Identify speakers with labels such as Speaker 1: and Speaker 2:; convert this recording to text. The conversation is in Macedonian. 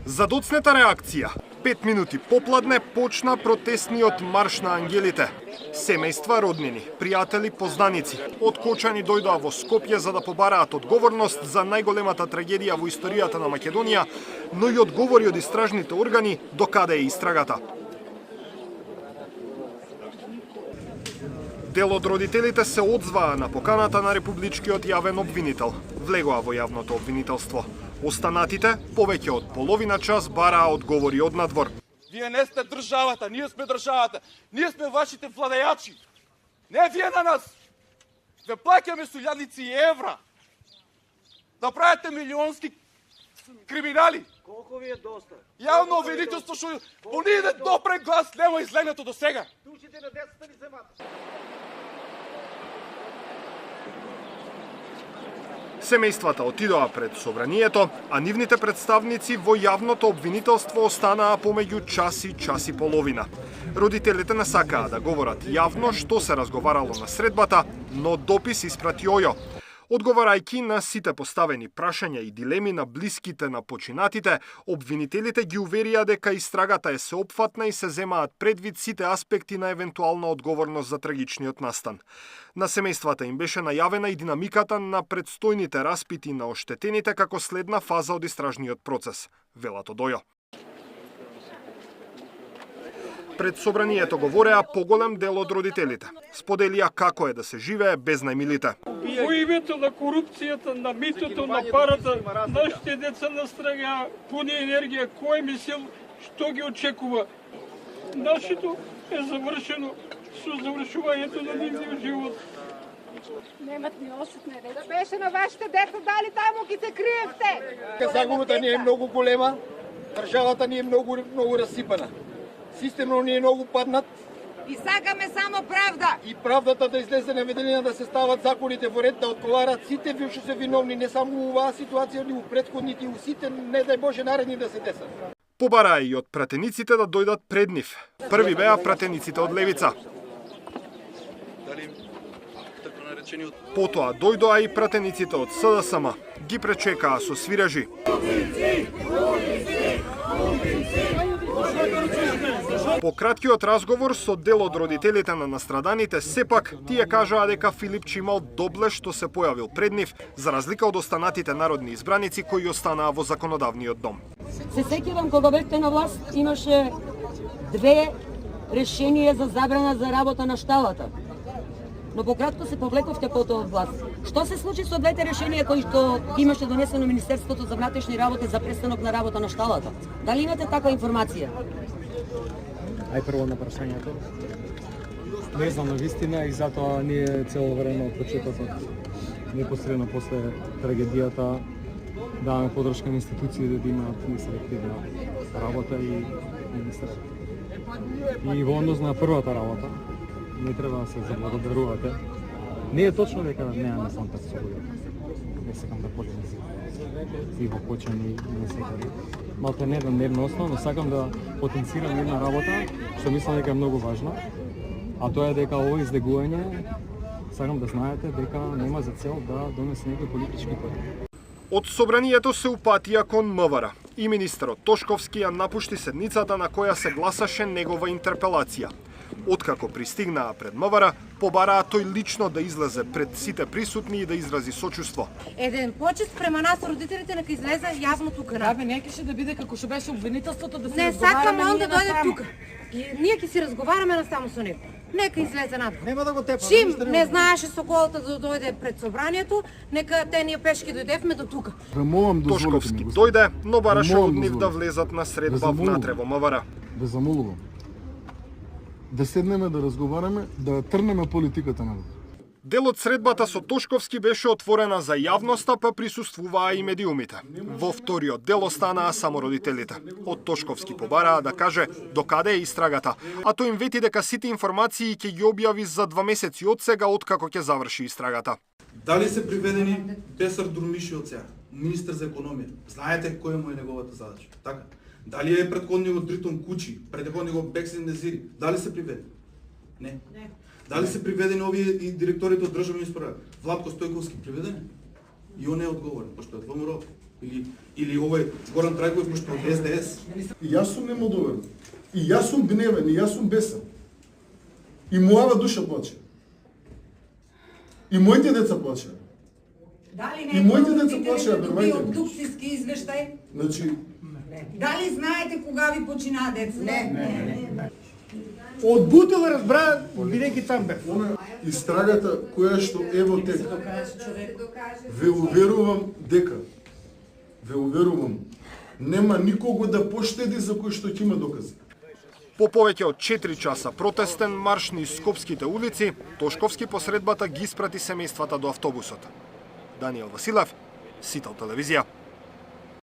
Speaker 1: За доцнета реакција, 5 минути попладне почна протестниот марш на ангелите. Семејства, роднини, пријатели, познаници откочани дојдоа во Скопје за да побараат одговорност за најголемата трагедија во историјата на Македонија, но и одговори од истражните органи до каде е истрагата. Дел од родителите се одзваа на поканата на републичкиот јавен обвинител. Влегоа во јавното обвинителство. Останатите, повеќе од половина час, бараа одговори од надвор.
Speaker 2: Вие не сте државата, ние сме државата. Ние сме вашите владејачи. Не вие на нас. Ве плаќаме со илјадници евра. Да правите милионски криминали.
Speaker 3: Колку ви е доста?
Speaker 2: Јавно обвинителство што пониде допре глас нема излегнато до сега.
Speaker 3: Душите на децата ви земат.
Speaker 1: Семејствата отидоа пред собранието, а нивните представници во јавното обвинителство останаа помеѓу час и половина. Родителите не сакаа да говорат јавно што се разговарало на средбата, но допис испрати Ојо. Одговарајќи на сите поставени прашања и дилеми на блиските на починатите, обвинителите ги уверија дека истрагата е сеопфатна и се земаат предвид сите аспекти на евентуална одговорност за трагичниот настан. На семејствата им беше најавена и динамиката на предстојните распити на оштетените како следна фаза од истражниот процес, велат од Ојо. Пред собранието говореа поголем дел од родителите. Споделија како е да се живее без најмилите.
Speaker 4: Во името на корупцијата, на митото, на парата, нашите деца настрагаа пуни енергија, кој мисел што ги очекува. Нашето е завршено со завршувањето на нивниот живот.
Speaker 5: Немат ни осетне речи. Да беше на вашите деца, дали таму ги се криевте?
Speaker 3: Загубата ни е многу голема, државата ни е многу расипана. Системно ни е многу паднат.
Speaker 5: И сакаме само правда.
Speaker 3: И правдата да излезе на виделина, да се стават законите во ред, да одговарат сите што се виновни, не само у оваа ситуација, но у претходните, у сите, не дај Боже, наредни да се десат.
Speaker 1: Побараа и од пратениците да дојдат пред нив. Први беа пратениците од левица. Потоа дојдоа и пратениците од СДСМ. Ги пречекаа со свиражи. По краткиот разговор со дел од родителите на настраданите, сепак тие кажаа дека Филипче имал добле што се појавил пред нив, за разлика од останатите народни избраници кои останаа во законодавниот дом.
Speaker 6: Се сеќавам кога бевте на власт, имаше 2 решенија за забрана за работа на шталата. Но пократко се повлековте потоа од власт. Што се случи со 2 решенија кои што имаше донесено Министерството за внатрешни работи за престанок на работа на шталата? Дали имате таква информација?
Speaker 7: Ај прво на прашањето. Не знам на вистина и затоа ние цело време од почетокот, непосредно после трагедијата, даваме подршка на институциите да имаат селективна работа и министер. И во однос на првата работа, не треба да се заблагодарувате. Не е точно дека немаме контакт со луѓето. Не сакам да полемизирам. И во почани не секаде. Малку не на дневна основа, но сакам да потенцирам една работа што мислам дека е многу важна, а тоа е дека ово излегување, сакам да знаете дека нема за цел да донесе некои политички поени.
Speaker 1: Од собранието се упатија кон МВР и министерот Тошковски ја напушти седницата на која се гласаше негова интерпелација. Откако пристигнаа пред МВР, побараа тој лично да излезе пред сите присутни и да изрази сочувство.
Speaker 5: Еден почест према нас родителите нека излезе јавно тука.
Speaker 6: Да, бе, некаше да биде како што беше обвинителството да се
Speaker 5: Не
Speaker 6: разговараме.
Speaker 5: сакаме он да
Speaker 6: ние
Speaker 5: дојде
Speaker 6: насамо.
Speaker 5: тука. И ние ќе си разговараме на само со него. Нека излезе надвор.
Speaker 3: Нема да го тепа.
Speaker 5: Чим не знаеше со колата да дојде пред собранието, нека те ние пешки дојдевме до тука.
Speaker 1: Тошковски дојде, но бараше од нив да влезат на средба внатре во МВР.
Speaker 8: Да замолувам. Да седнеме, да разговараме, да трнеме политиката на него.
Speaker 1: Дел од средбата со Тошковски беше отворена за јавноста, па присуствуваа и медиумите. Во вториот дел останаа само родителите. Од Тошковски побараа да каже до каде е истрагата, а тој им вети дека сите информации ќе ги објави за 2 месеци од сега откако ќе заврши истрагата.
Speaker 9: Дали се приведени Бесар Дурмиши од сега, министер за економија? Знаете која му е неговата задача, така? Дали е предходниот Дритон Кучи, предходниот Бекси Незири, дали се приведени? Не. Дали се приведени овие и директорите од државни инспекторат? Владко Стојковски приведен? И он не е одговорен, пошто е од ВМРО. Или овој Горан Трајковиќ, пошто е од СДС.
Speaker 8: И јас сум немодовен. И јас сум гневен, и јас сум бесен. И мојава душа плаче. И моите деца плаче.
Speaker 10: Дали
Speaker 8: И моите деца
Speaker 10: некој
Speaker 8: плачеа,
Speaker 10: доби
Speaker 8: верувајте ми.
Speaker 10: обдукцијски извештај?
Speaker 8: Значи,
Speaker 10: Дали знаете кога ви починаа деца? Не.
Speaker 3: Од Бутел разбра, бидејќи там бев.
Speaker 8: она истрагата која што ево тека. Ве уверувам дека, нема никого да поштеди за кој што ќе има докази.
Speaker 1: По повеќе од 4 часа протестен марш низ скопските улици, Тошковски посредбата ги испрати семејствата до автобусот. Даниел Василев, Сител телевизија.